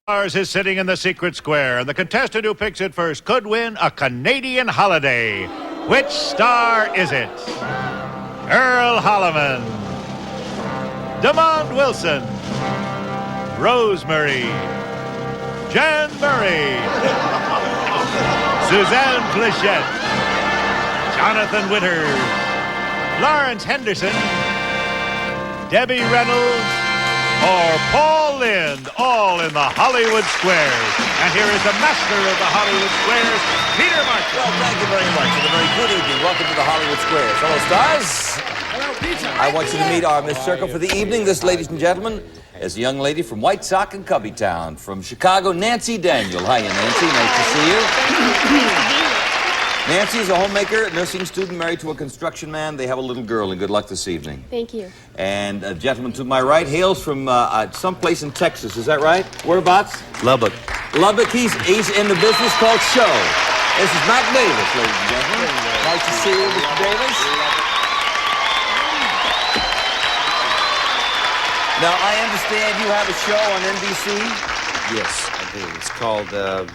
Stars is sitting in the secret square, and the contestant who picks it first could win a Canadian holiday. Which star is it? Earl Holliman, Demond Wilson, Rosemary, Jan Murray, Suzanne Pleshette, Jonathan Winters, Florence Henderson, Debbie Reynolds, or Paul Lynde, all in the Hollywood Squares. And here is the master of the Hollywood Squares, Peter Martin. Well, thank you very much, and a very good evening. Welcome to the Hollywood Squares. Hello, stars. Hello, Peter. I want you to meet our Miss Circle for the evening. This, ladies and gentlemen, is a young lady from White Sock and Cubbytown. From Chicago, Nancy Daniel. Hiya, Nancy. Nice to see you. Nancy is a homemaker, nursing student, married to a construction man. They have a little girl, and good luck this evening. Thank you. And a gentleman to my right hails from someplace in Texas. Is that right? Whereabouts? Lubbock. Lubbock. He's in the business called show. This is Mac Davis, ladies and gentlemen. Nice to see you, Mr. Davis. Now, I understand you have a show on NBC. Yes, I do. It's called, The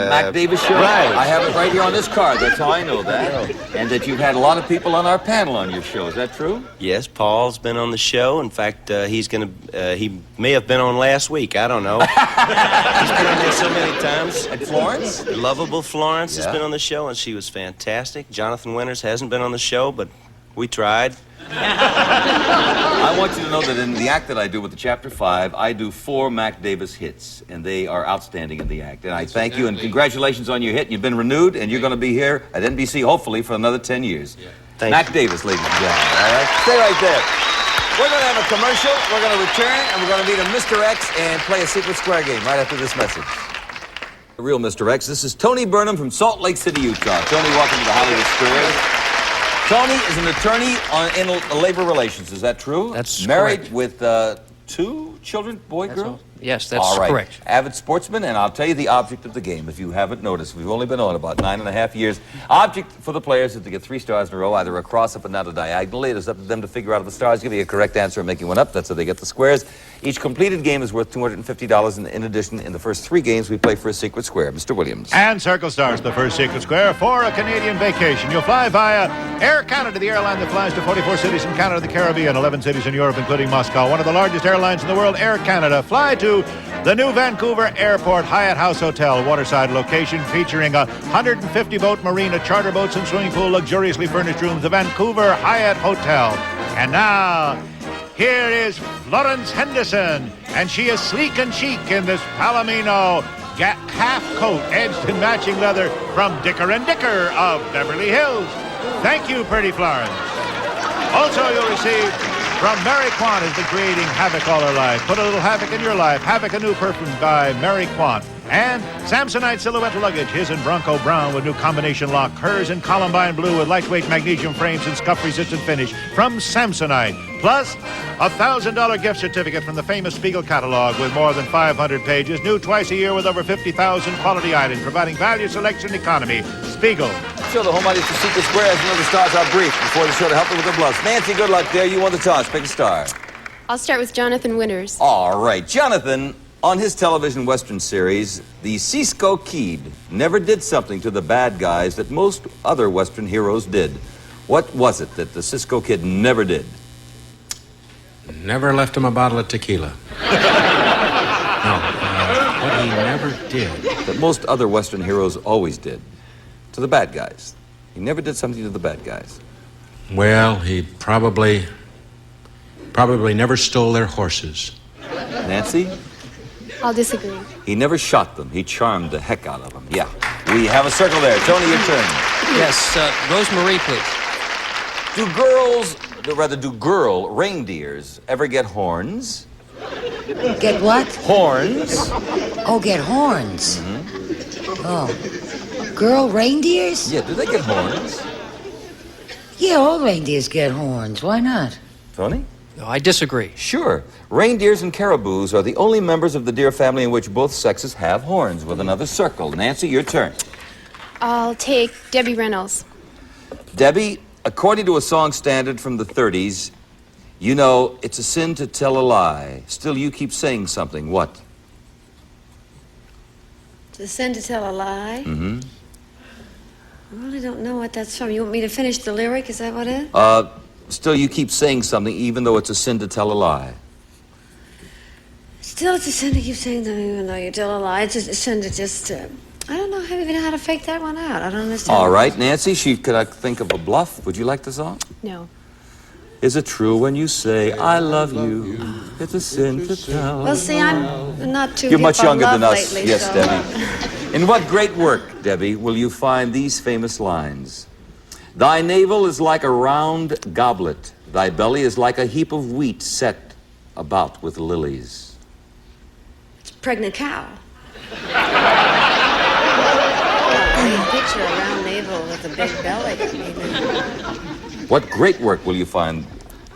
Mac Davis Show? Right. I have it right here on this card. That's how I know that. And that you've had a lot of people on our panel on your show. Is that true? Yes, Paul's been on the show. In fact, he may have been on last week. I don't know. He's been on there so many times. And Florence? Lovable Florence has been on the show, and she was fantastic. Jonathan Winters hasn't been on the show, but we tried. I want you to know that in the act that I do with the Chapter 5, I do 4 Mac Davis hits, and they are outstanding in the act. And I thank you, and congratulations on your hit. You've been renewed, and you're going to be here at NBC, hopefully, for another 10 years. Thank Mac you. Davis, ladies and gentlemen. All right? Stay right there. We're going to have a commercial. We're going to return, and we're going to meet a Mr. X and play a secret square game right after this message. The real Mr. X. This is Tony Burnham from Salt Lake City, Utah. Tony, welcome to the Hollywood Square. Tony is an attorney in labor relations. Is that true? That's married correct. with 2 children, boy, girl? Yes, that's All right. correct. Avid sportsman, and I'll tell you the object of the game if you haven't noticed. We've only been on about 9.5 years. Object for the players is to get 3 stars in a row, either across, up, and down, or diagonally. It is up to them to figure out if the stars give you a correct answer and making one up. That's how they get the squares. Each completed game is worth $250, and in addition, in the first 3 games, we play for a secret square. Mr. Williams. And Circle Stars, the first secret square for a Canadian vacation. You'll fly via Air Canada, the airline that flies to 44 cities in Canada, the Caribbean, 11 cities in Europe, including Moscow. One of the largest airlines in the world, Air Canada. Fly to the new Vancouver Airport Hyatt House Hotel, waterside location featuring a 150-boat marina, charter boats and swimming pool, luxuriously furnished rooms, the Vancouver Hyatt Hotel. And now, here is Florence Henderson, and she is sleek and chic in this Palomino half coat edged in matching leather from Dicker & Dicker of Beverly Hills. Thank you, pretty Florence. Also, you'll receive from Mary Quant, has been creating havoc all her life. Put a little havoc in your life. Havoc, a new perfume by Mary Quant. And Samsonite Silhouette luggage, his in Bronco Brown with new combination lock. Hers in Columbine Blue with lightweight magnesium frames and scuff-resistant finish from Samsonite. Plus, a $1,000 gift certificate from the famous Spiegel catalog with more than 500 pages. New twice a year with over 50,000 quality items, providing value, selection, economy. Spiegel. Show the home audience the secret squares and the stars are brief before the show to help them with their bluffs. Nancy, good luck there. You won the toss. Pick a star. I'll start with Jonathan Winters. All right. Jonathan, on his television Western series, the Cisco Kid never did something to the bad guys that most other Western heroes did. What was it that the Cisco Kid never did? Never left him a bottle of tequila. What he never did. That most other Western heroes always did to the bad guys. He never did something to the bad guys. Well, he probably never stole their horses. Nancy? I'll disagree. He never shot them. He charmed the heck out of them. Yeah. We have a circle there. Tony, your turn. Yes, Rosemary, please. Do girl reindeers ever get horns? Get what? Horns. Oh, get horns. Oh. Girl reindeers? Yeah, do they get horns? Yeah, all reindeers get horns. Why not? Tony? No, I disagree. Sure. Reindeers and caribous are the only members of the deer family in which both sexes have horns, with another circle. Nancy, your turn. I'll take Debbie Reynolds. Debbie, according to a song standard from the 30s, you know, it's a sin to tell a lie. Still, you keep saying something. What? To Send to Tell a Lie? Mm-hmm. I really don't know what that's from. You want me to finish the lyric? Is that what it is? Still, you keep saying something, even though it's a sin to tell a lie. Still, it's a sin to keep saying that even though you tell a lie. It's just a sin to just... I don't know even how to fake that one out. I don't understand. All right, Nancy, could I think of a bluff? Would you like the song? No. Is it true when you say, I love you? It's a sin to tell. Well, see, I'm not too You're hip much on younger love than us. lately, Yes, so... Debbie. In what great work, Debbie, will you find these famous lines? Thy navel is like a round goblet. Thy belly is like a heap of wheat set about with lilies. It's a pregnant cow. Picture a round navel with a big belly. What great work will you find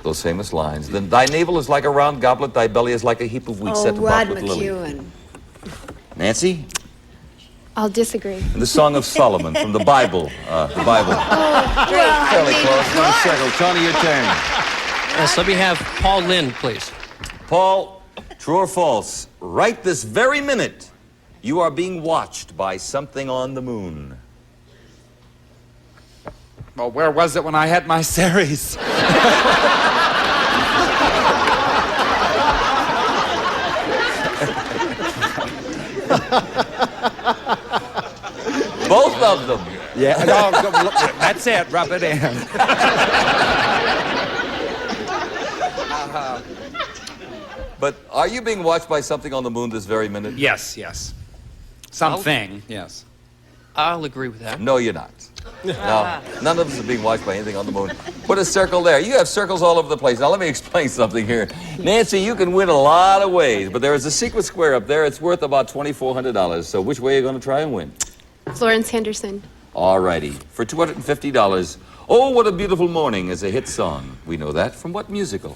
those famous lines? Then thy navel is like a round goblet, thy belly is like a heap of wheat set about Rod with lilies. McEwen. Nancy? I'll disagree. And the Song of Solomon from the Bible. The Bible. Fairly close. One circle. Tony, your turn. Yes, let me have Paul Lynde, please. Paul, true or false? Right this very minute, you are being watched by something on the moon. Well, where was it when I had my series? Both of them. Yeah. No, look, that's it. Rub it in. But are you being watched by something on the moon this very minute? Yes, yes. Something, yes. I'll agree with that. No, you're not. No, none of us are being watched by anything on the moon. Put a circle there. You have circles all over the place. Now, let me explain something here. Nancy, you can win a lot of ways, but there is a secret square up there. It's worth about $2,400. So which way are you going to try and win? Florence Henderson. All righty. For $250, Oh, What a Beautiful Morning is a hit song. We know that. From what musical?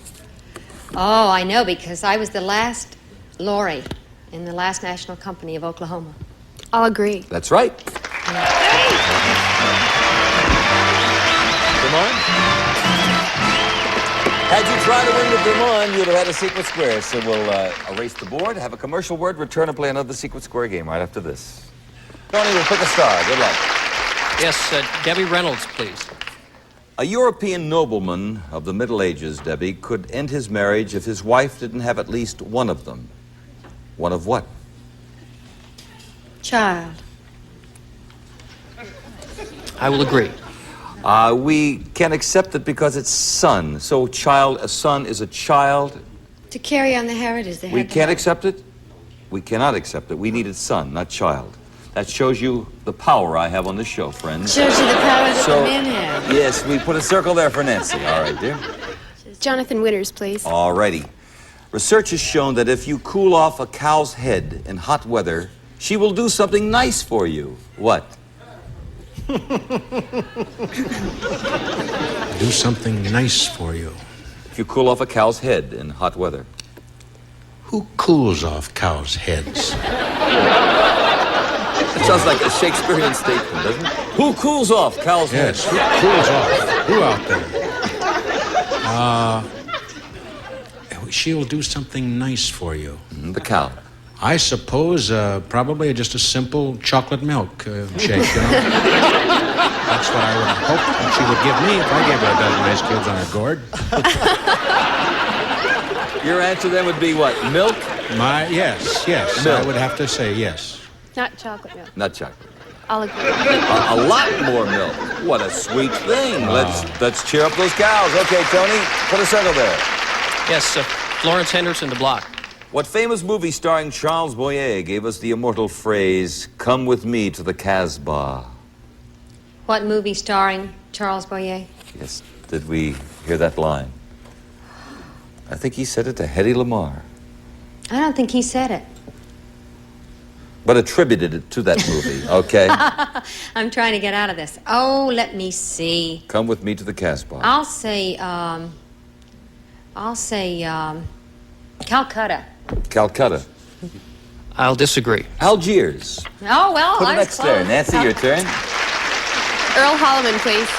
Oh, I know, because I was the last Laurie in the last National Company of Oklahoma. I'll agree. That's right. Come on. Had you tried to win with Vermont, you'd have had a secret square. So we'll erase the board, have a commercial word, return, and play another secret square game right after this. Tony, we'll pick a star. Good luck. Yes, Debbie Reynolds, please. A European nobleman of the Middle Ages, Debbie, could end his marriage if his wife didn't have at least one of them. One of what? Child. I will agree. We can't accept it because it's son. So a son is a child. To carry on the heritage, they We had to can't have- accept it? We cannot accept it. We needed son, not child. That shows you the power I have on this show, friends. Shows you the power that So, the men have. yes, we put a circle there for Nancy. All right, dear. Jonathan Winters, please. All righty. Research has shown that if you cool off a cow's head in hot weather, she will do something nice for you. What? Do something nice for you. If you cool off a cow's head in hot weather. Who cools off cows' heads? It sounds like a Shakespearean statement, doesn't it? Who cools off cow's head? Yes, who cools off? Who out there? She'll do something nice for you. The cow. I suppose probably just a simple chocolate milk shake, you know? That's what I would hope that she would give me if I gave her a dozen ice cubes on her gourd. Your answer then would be what? Milk? Yes, Milk. I would have to say yes. Not chocolate milk. Not chocolate. I'll agree. A lot more milk. What a sweet thing. Let's cheer up those cows. Okay, Tony, put a circle there. Yes, Florence Henderson, the block. What famous movie starring Charles Boyer gave us the immortal phrase, "Come with me to the Casbah"? What movie starring Charles Boyer? Yes, did we hear that line? I think he said it to Hedy Lamarr, I don't think he said it. but attributed it to that movie, okay? I'm trying to get out of this. Oh, let me see. Come with me to the Casbah. I'll say Calcutta. Calcutta. I'll disagree. Oh, Algiers. well, Put I an was X there. close. Nancy, your turn. Earl Holliman, please.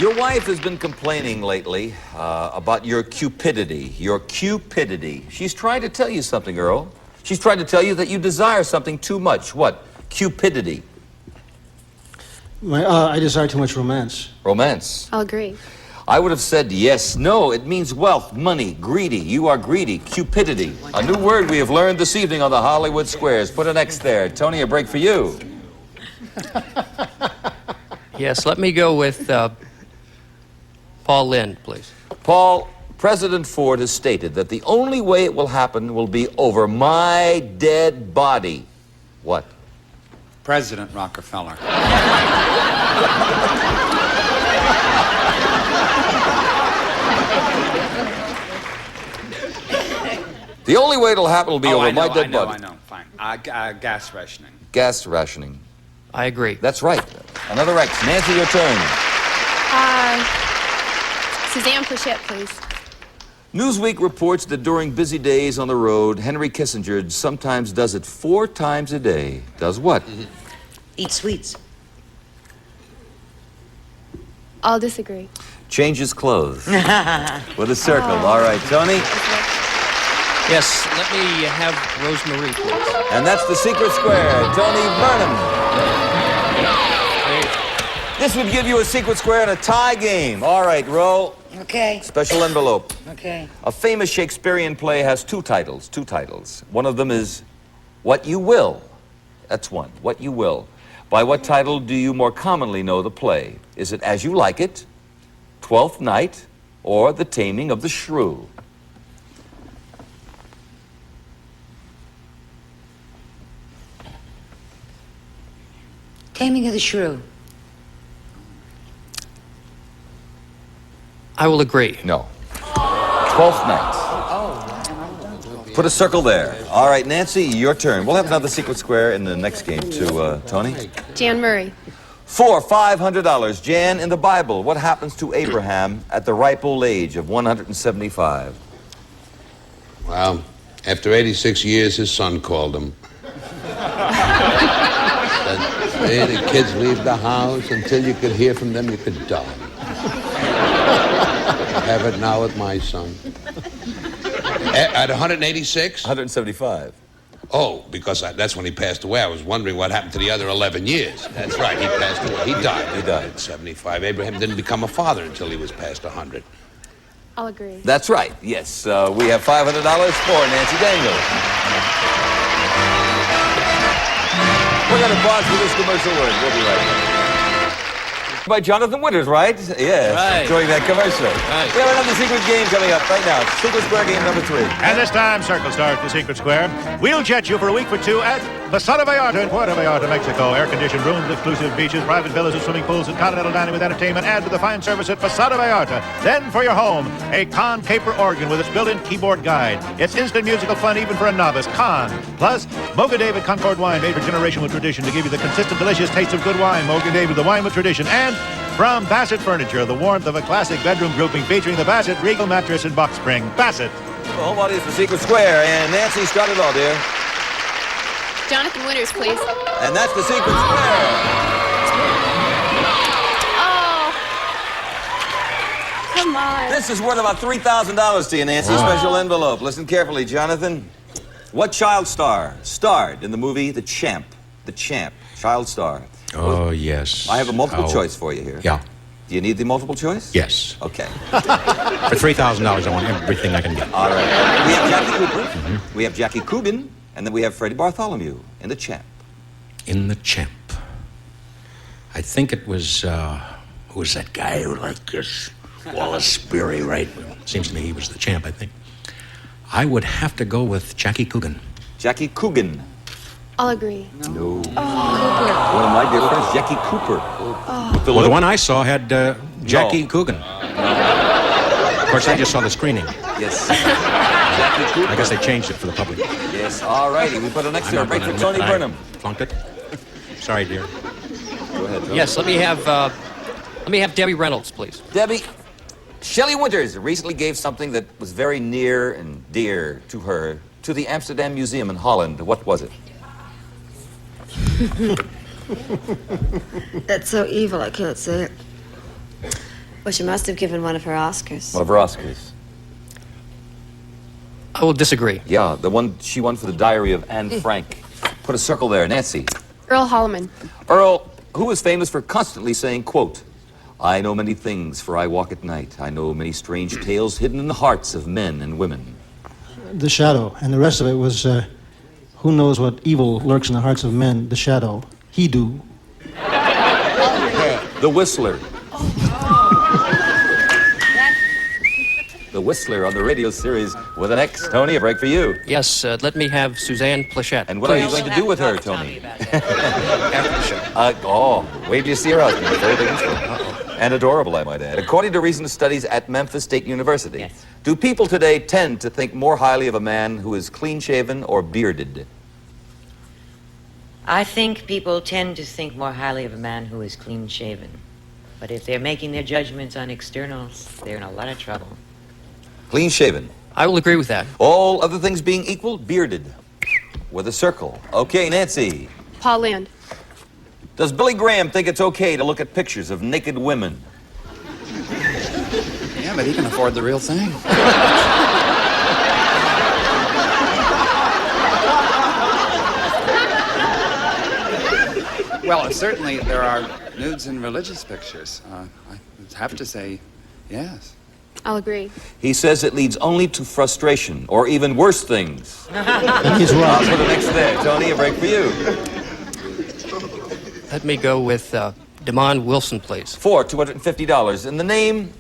Your wife has been complaining lately about your cupidity. Your cupidity. She's trying to tell you something, Earl. She's trying to tell you that you desire something too much. What? Cupidity. I desire too much romance. Romance. I'll agree. I would have said yes, no. It means wealth, money, greedy. You are greedy. Cupidity. A new word we have learned this evening on the Hollywood Squares. Put an X there. Tony, a break for you. Yes, let me go with Paul Lynde, please. Paul, President Ford has stated that the only way it will happen will be over my dead body. What? President Rockefeller. The only way it'll happen will be over my dead body. I know, fine. Gas rationing. Gas rationing. I agree. That's right. Another X. Nancy, your turn. Suzanne Pleshette, please. Newsweek reports that during busy days on the road, Henry Kissinger sometimes does it 4 times a day. Does what? Eat sweets. I'll disagree. Changes clothes. With a circle. All right, Tony. Yes, let me have Rosemary, please. And that's the secret square. Tony Burnham. This would give you a secret square in a tie game. All right, roll. Okay. Special envelope. Okay. A famous Shakespearean play has 2 titles. One of them is What You Will. That's one. What You Will. By what title do you more commonly know the play? Is it As You Like It, Twelfth Night, or The Taming of the Shrew? Taming of the Shrew. I will agree. No. Twelfth Night. Put a circle there. All right, Nancy, your turn. We'll have another secret square in the next game, too, Tony. Jan Murray. For $500, Jan, in the Bible, what happens to Abraham at the ripe old age of 175? Well, after 86 years, his son called him. Said, hey, the kids leave the house. Until you could hear from them, you could die. I have it now with my son. At 186? 175. Oh, because that's when he passed away. I was wondering what happened to the other 11 years. That's right, he passed away. He died. He died at 75. Abraham didn't become a father until he was past 100. I'll agree. That's right, yes. We have $500 for Nancy Daniels. We're going to pause for this commercial word. We'll be right back. By Jonathan Winters, right? Yes. Right. Enjoying that commercial. Right. We have another secret game coming up right now. Secret Square game number 3. And this time, Circle starts the Secret Square. We'll jet you for a week for 2 at Posada Vallarta in Puerto Vallarta, Mexico. Air-conditioned rooms, exclusive beaches, private villas with swimming pools, and continental dining with entertainment. Add to the fine service at Posada Vallarta. Then for your home, a Con Caper organ with its built-in keyboard guide. It's instant musical fun even for a novice. Con. Plus, Mocha David Concord wine made for generation with tradition to give you the consistent, delicious taste of good wine. Mocha David, the wine with tradition. And from Bassett Furniture, the warmth of a classic bedroom grouping featuring the Bassett Regal mattress and box spring. Bassett. Well, what is the Secret Square? And Nancy, start it all, dear. Jonathan Winters, please. And that's the Secret Square. Oh. Come on. This is worth about $3,000 to you, Nancy. Special envelope. Listen carefully, Jonathan. What child star starred in the movie The Champ? The Champ. Child star. Oh, yes. I have a multiple choice for you here. Yeah. Do you need the multiple choice? Yes. Okay. For $3,000, I want everything I can get. All right. We have Jackie Cooper. We have Jackie Coogan. And then we have Freddie Bartholomew in The Champ. In The Champ. I think it was, who was that guy who liked this? Wallace Sperry, right? Seems to me he was the champ, I think. I would have to go with Jackie Coogan. Jackie Coogan. I'll agree. No. One of my dear friends, Jackie Cooper. Well, the one I saw had Jackie Coogan. Of course, I just saw the screening. Yes. Jackie Cooper. I guess they changed it for the public. Yes, all righty. We put an extra break for Tony Burnham. Flunked it. Sorry, dear. Go ahead, Tony. Yes, let me have Debbie Reynolds, please. Debbie, Shelley Winters recently gave something that was very near and dear to her to the Amsterdam Museum in Holland. What was it? That's so evil, I can't say it. Well, she must have given one of her Oscars. One of her Oscars. I will disagree. Yeah, the one she won for the Diary of Anne Frank. Put a circle there. Nancy. Earl Holliman. Earl, who is famous for constantly saying, quote, I know many things, for I walk at night. I know many strange tales hidden in the hearts of men and women. The Shadow, and the rest of it was, who knows what evil lurks in the hearts of men, the Shadow. He do. The Whistler. The Whistler on the radio series with an X. Tony, a break for you. Yes, let me have Suzanne Pleshette. And what are you please. going to do with her, Tony? After the show. Wait till you see her husband. Very big and adorable, I might add. According to recent studies at Memphis State University, yes. Do people today tend to think more highly of a man who is clean-shaven or bearded? I think people tend to think more highly of a man who is clean-shaven. But if they're making their judgments on externals, they're in a lot of trouble. Clean-shaven. I will agree with that. All other things being equal, bearded. With a circle. Okay, Nancy. Paul Lynde. Does Billy Graham think it's okay to look at pictures of naked women? Yeah, but he can afford the real thing. Well, certainly there are nudes in religious pictures. I have to say, yes. I'll agree. He says it leads only to frustration, or even worse things. He's wrong. For the next day. Tony, a break for you. Let me go with Demond Wilson, please. For $250. And the name,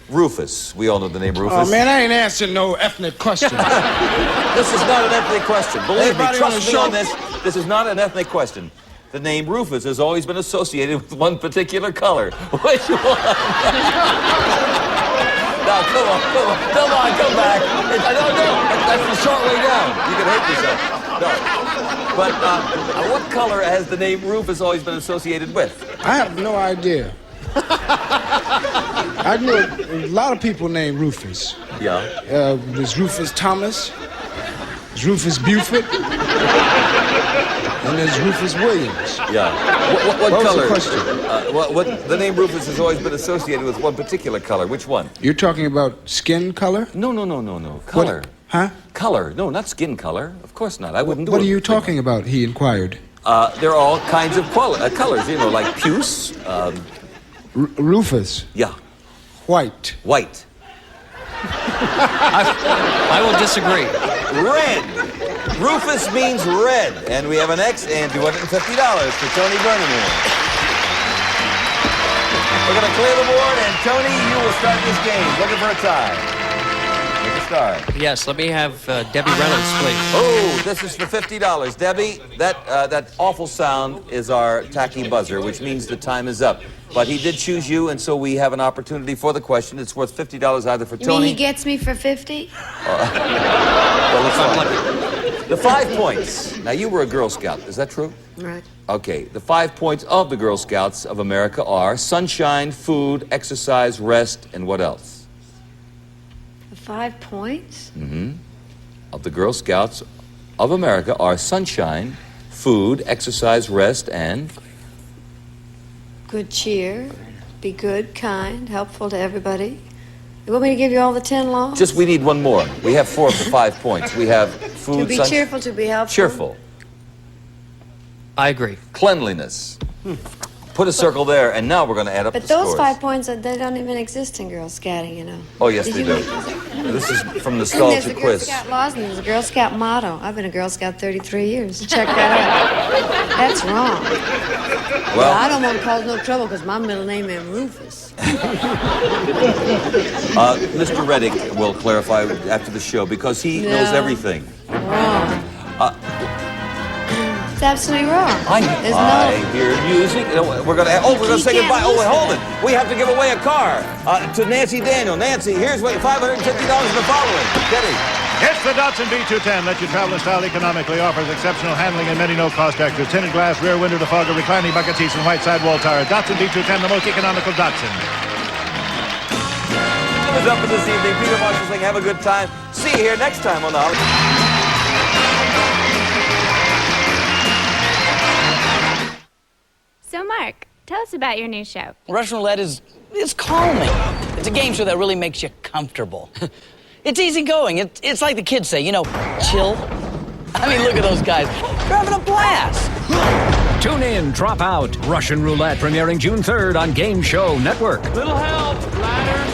Rufus. We all know the name Rufus. Oh, man, I ain't answering no ethnic questions. This is not an ethnic question. Believe Everybody me, on trust the me on show- this. This is not an ethnic question. The name Rufus has always been associated with one particular color. Which one? Now, come on, come back. No, that's the short way down. You can hurt yourself. No. But what color has the name Rufus always been associated with? I have no idea. I knew a lot of people named Rufus. Yeah. There's Rufus Thomas. There's Rufus Buford. And there's Rufus Williams. Yeah. What What was color? the question? The name Rufus has always been associated with one particular color. Which one? You're talking about skin color? No. Color. What? Huh? Color. No, not skin color. Of course not. I wouldn't do it. What are you talking about? He inquired. There are all kinds of colors, you know, like puce. Rufus. Yeah. White. White. I will disagree. Red. Rufus means red. And we have an X and $250 for Tony Burnham here. We're going to clear the board, and Tony, you will start this game. Looking for a tie. Make a start. Yes, let me have Debbie Reynolds, please. Oh, this is for $50. Debbie, that awful sound is our tacky buzzer, which means the time is up. But he did choose you, and so we have an opportunity for the question. It's worth $50 either for You Tony. mean he gets me for 50? Well, let's find. The 5 points. Now, you were a Girl Scout. Is that true? Right. Okay. The 5 points of the Girl Scouts of America are sunshine, food, exercise, rest, and what else? 5 points? Of the Girl Scouts of America are sunshine, food, exercise, rest, and... Good cheer, be good, kind, helpful to everybody. You want me to give you all the 10 laws? Just, we need one more. We have 4 of the 5 points. We have food, To be cheerful, to be helpful. cheerful, I agree. cleanliness. Put a circle there, and now we're going to add up But the those scores. 5 points, they don't even exist in Girl Scouting, you know. Oh, yes, Did they you do. make those? This is from And there's Nostalgia a Girl Quiz. Scout laws and there's a Girl Scout motto. I've been a Girl Scout 33 years. Check that out. That's wrong. Well, I don't want to cause no trouble because my middle name is Rufus. Mr. Reddick will clarify after the show because he knows No. everything. Wrong. It's absolutely wrong. There's I no... hear music. We're going to say You goodbye. can't Oh, wait, lose hold it. it. We have to give away a car to Nancy Daniel. Nancy, here's what $550 the following. Kitty. It's the Datsun B210. Let you travel in style economically. Offers exceptional handling and many no-cost extras. Tinted glass, rear window defogger, reclining bucket seats, and white sidewall tires. Datsun B210, the most economical Datsun. It's up for this evening. Peter Marshall saying have a good time. See you here next time on the Holiday. So, Mark, tell us about your new show. Russian roulette is calming. It's a game show that really makes you comfortable. It's easy going. It's like the kids say, you know, chill. I mean, look at those guys. They're having a blast. Tune in, drop out. Russian Roulette premiering June 3rd on Game Show Network. Little help, ladder.